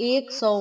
100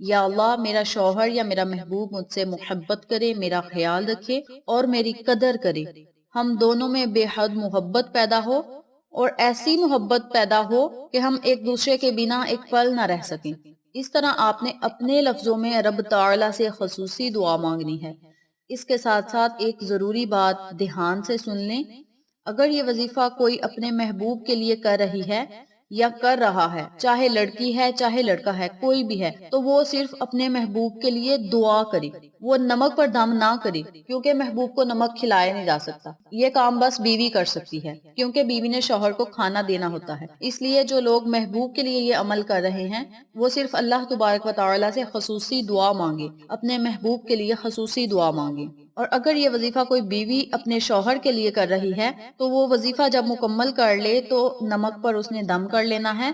یا اللہ میرا شوہر یا میرا محبوب مجھ سے محبت کرے، میرا خیال رکھے اور میری قدر کرے، ہم دونوں میں بے حد محبت پیدا ہو اور ایسی محبت پیدا ہو کہ ہم ایک دوسرے کے بنا ایک پل نہ رہ سکیں۔ اس طرح آپ نے اپنے لفظوں میں رب تعالی سے خصوصی دعا مانگنی ہے۔ اس کے ساتھ ساتھ ایک ضروری بات دھیان سے سن لیں، اگر یہ وظیفہ کوئی اپنے محبوب کے لیے کر رہی ہے یا کر رہا ہے، چاہے لڑکی ہے چاہے لڑکا ہے، کوئی بھی ہے، تو وہ صرف اپنے محبوب کے لیے دعا کرے، وہ نمک پر دم نہ کرے، کیونکہ محبوب کو نمک کھلایا نہیں جا سکتا۔ یہ کام بس بیوی کر سکتی ہے، کیونکہ بیوی نے شوہر کو کھانا دینا ہوتا ہے۔ اس لیے جو لوگ محبوب کے لیے یہ عمل کر رہے ہیں وہ صرف اللہ تبارک و تعالی سے خصوصی دعا مانگے، اپنے محبوب کے لیے خصوصی دعا مانگے۔ اور اگر یہ وظیفہ کوئی بیوی اپنے شوہر کے لیے کر رہی ہے تو وہ وظیفہ جب مکمل کر لے تو نمک پر اس نے دم کر لینا ہے،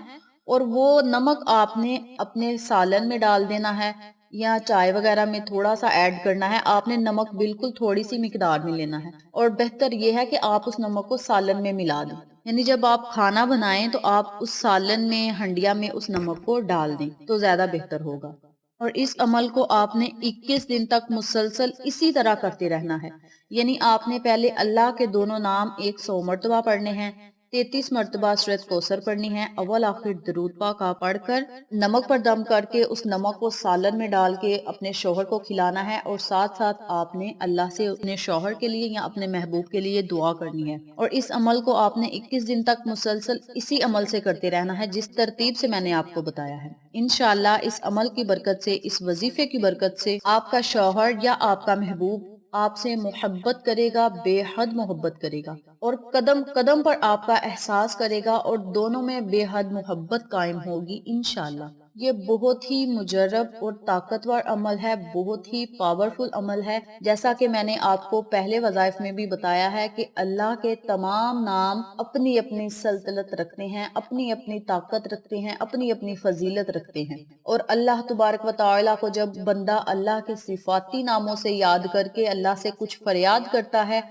اور وہ نمک آپ نے اپنے سالن میں ڈال دینا ہے یا چائے وغیرہ میں تھوڑا سا ایڈ کرنا ہے۔ آپ نے نمک بالکل تھوڑی سی مقدار میں لینا ہے، اور بہتر یہ ہے کہ آپ اس نمک کو سالن میں ملا دیں، یعنی جب آپ کھانا بنائیں تو آپ اس سالن میں، ہنڈیا میں اس نمک کو ڈال دیں تو زیادہ بہتر ہوگا۔ اور اس عمل کو آپ نے 21 دن تک مسلسل اسی طرح کرتے رہنا ہے، یعنی آپ نے پہلے اللہ کے دونوں نام 100 مرتبہ پڑھنے ہیں، 33 مرتبہ سورۃ کوثر پڑھنی ہے، اول آخر درود پاک آپ پڑھ کر نمک پر دم کر کے اس نمک کو سالن میں ڈال کے اپنے شوہر کو کھلانا ہے، اور ساتھ ساتھ آپ نے اللہ سے اپنے شوہر کے لیے یا اپنے محبوب کے لیے دعا کرنی ہے۔ اور اس عمل کو آپ نے 21 دن تک مسلسل اسی عمل سے کرتے رہنا ہے جس ترتیب سے میں نے آپ کو بتایا ہے۔ انشاءاللہ اس عمل کی برکت سے، اس وظیفے کی برکت سے آپ کا شوہر یا آپ کا محبوب آپ سے محبت کرے گا، بے حد محبت کرے گا، اور قدم قدم پر آپ کا احساس کرے گا، اور دونوں میں بے حد محبت قائم ہوگی انشاءاللہ۔ یہ بہت ہی مجرب اور طاقتور عمل ہے، بہت ہی پاورفل عمل ہے۔ جیسا کہ میں نے آپ کو پہلے وظائف میں بھی بتایا ہے کہ اللہ کے تمام نام اپنی اپنی سلطنت رکھتے ہیں، اپنی اپنی طاقت رکھتے ہیں، اپنی اپنی فضیلت رکھتے ہیں، اور اللہ تبارک و تعالیٰ کو جب بندہ اللہ کے صفاتی ناموں سے یاد کر کے اللہ سے کچھ فریاد کرتا ہے،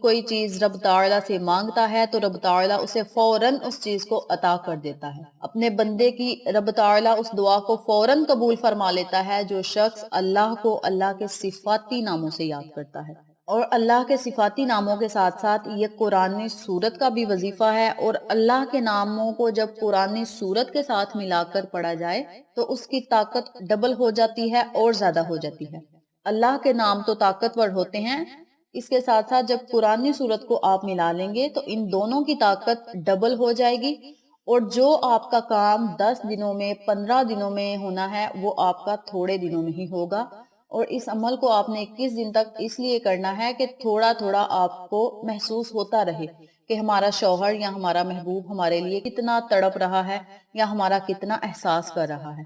کوئی چیز رب تعالیٰ سے مانگتا ہے، تو رب تعالیٰ اسے فوراً اس چیز کو عطا کر دیتا ہے۔ اپنے بندے کی رب تعالیٰ اس دعا کو فوراً قبول فرما لیتا ہے جو شخص اللہ کو اللہ کے صفاتی ناموں سے یاد کرتا ہے۔ اور اللہ کے صفاتی ناموں کے ساتھ ساتھ یہ قرآن سورت کا بھی وظیفہ ہے، اور اللہ کے ناموں کو جب قرآن سورت کے ساتھ ملا کر پڑھا جائے تو اس کی طاقت ڈبل ہو جاتی ہے اور زیادہ ہو جاتی ہے۔ اللہ کے نام تو طاقتور ہوتے ہیں، اس کے ساتھ ساتھ جب قرآن سورت کو آپ ملا لیں گے تو ان دونوں کی طاقت ڈبل ہو جائے گی، اور جو آپ کا کام 10 دنوں میں، 15 دنوں میں ہونا ہے وہ آپ کا تھوڑے دنوں میں ہی ہوگا۔ اور اس عمل کو آپ نے 21 دن تک اس لیے کرنا ہے کہ تھوڑا تھوڑا آپ کو محسوس ہوتا رہے کہ ہمارا شوہر یا ہمارا محبوب ہمارے لیے کتنا تڑپ رہا ہے یا ہمارا کتنا احساس کر رہا ہے۔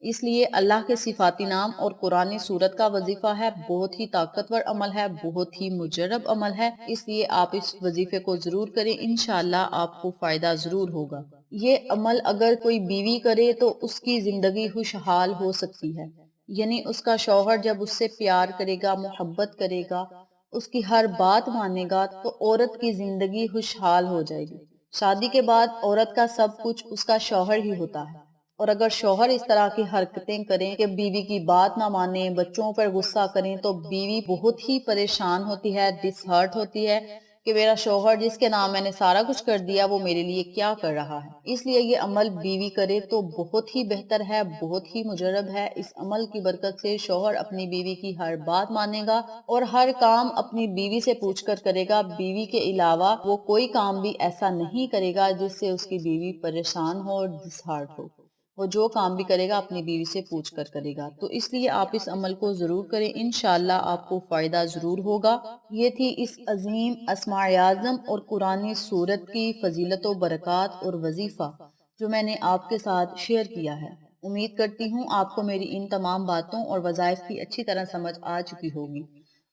اس لیے اللہ کے صفاتی نام اور قرآن سورت کا وظیفہ ہے، بہت ہی طاقتور عمل ہے، بہت ہی مجرب عمل ہے، اس لیے آپ اس وظیفے کو ضرور کریں، انشاءاللہ آپ کو فائدہ ضرور ہوگا۔ یہ عمل اگر کوئی بیوی کرے تو اس کی زندگی خوشحال ہو سکتی ہے، یعنی اس کا شوہر جب اس سے پیار کرے گا، محبت کرے گا، اس کی ہر بات مانے گا تو عورت کی زندگی خوشحال ہو جائے گی۔ شادی کے بعد عورت کا سب کچھ اس کا شوہر ہی ہوتا ہے، اور اگر شوہر اس طرح کی حرکتیں کریں کہ بیوی کی بات نہ مانیں، بچوں پر غصہ کریں، تو بیوی بہت ہی پریشان ہوتی ہے، ڈس ہارٹ ہوتی ہے کہ میرا شوہر جس کے نام میں نے سارا کچھ کر دیا وہ میرے لیے کیا کر رہا ہے۔ اس لیے یہ عمل بیوی کرے تو بہت ہی بہتر ہے، بہت ہی مجرب ہے۔ اس عمل کی برکت سے شوہر اپنی بیوی کی ہر بات مانے گا اور ہر کام اپنی بیوی سے پوچھ کر کرے گا، بیوی کے علاوہ وہ کوئی کام بھی ایسا نہیں کرے گا جس سے اس کی بیوی پریشان ہو اور ڈس ہارٹ ہو۔ وہ جو کام بھی کرے گا اپنی بیوی سے پوچھ کر کرے گا۔ تو اس لیے آپ اس عمل کو ضرور کریں، انشاءاللہ آپ کو فائدہ ضرور ہوگا۔ یہ تھی اس عظیم اسماء اعظم اور قرآن سورت کی فضیلت و برکات اور وظیفہ جو میں نے آپ کے ساتھ شیئر کیا ہے۔ امید کرتی ہوں آپ کو میری ان تمام باتوں اور وظائف کی اچھی طرح سمجھ آ چکی ہوگی۔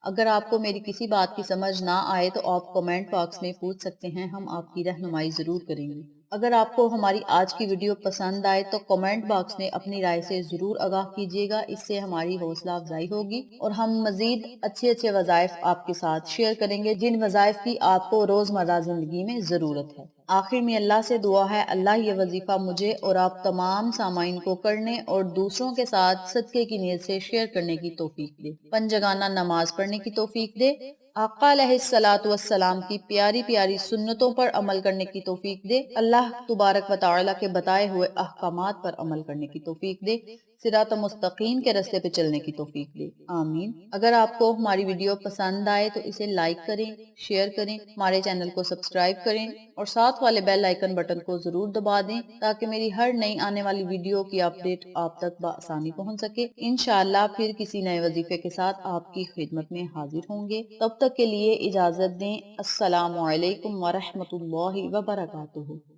اگر آپ کو میری کسی بات کی سمجھ نہ آئے تو آپ کمنٹ باکس میں پوچھ سکتے ہیں، ہم آپ کی رہنمائی ضرور کریں گے۔ اگر آپ کو ہماری آج کی ویڈیو پسند آئے تو کمنٹ باکس میں اپنی رائے سے ضرور آگاہ کیجیے گا، اس سے ہماری حوصلہ افزائی ہوگی، اور ہم مزید اچھے اچھے وظائف آپ کے ساتھ شیئر کریں گے جن وظائف کی آپ کو روزمرہ زندگی میں ضرورت ہے۔ آخر میں اللہ سے دعا ہے اللہ یہ وظیفہ مجھے اور آپ تمام سامعین کو کرنے اور دوسروں کے ساتھ صدقے کی نیت سے شیئر کرنے کی توفیق دے، پنجگانہ نماز پڑھنے کی توفیق دے، آقا علیہ الصلوۃ والسلام کی پیاری پیاری سنتوں پر عمل کرنے کی توفیق دے، اللہ تبارک و تعالیٰ کے بتائے ہوئے احکامات پر عمل کرنے کی توفیق دے، صراط مستقیم کے راستے پہ چلنے کی توفیق دے، آمین۔ اگر آپ کو ہماری ویڈیو پسند آئے تو اسے لائک کریں، شیئر کریں، ہمارے چینل کو سبسکرائب کریں اور ساتھ والے بیل آئیکن بٹن کو ضرور دبا دیں تاکہ میری ہر نئی آنے والی ویڈیو کی اپڈیٹ آپ تک بآسانی پہنچ سکے۔ انشاءاللہ پھر کسی نئے وظیفے کے ساتھ آپ کی خدمت میں حاضر ہوں گے، تب تک کے لیے اجازت دیں۔ السلام علیکم ورحمۃ اللہ وبرکاتہ۔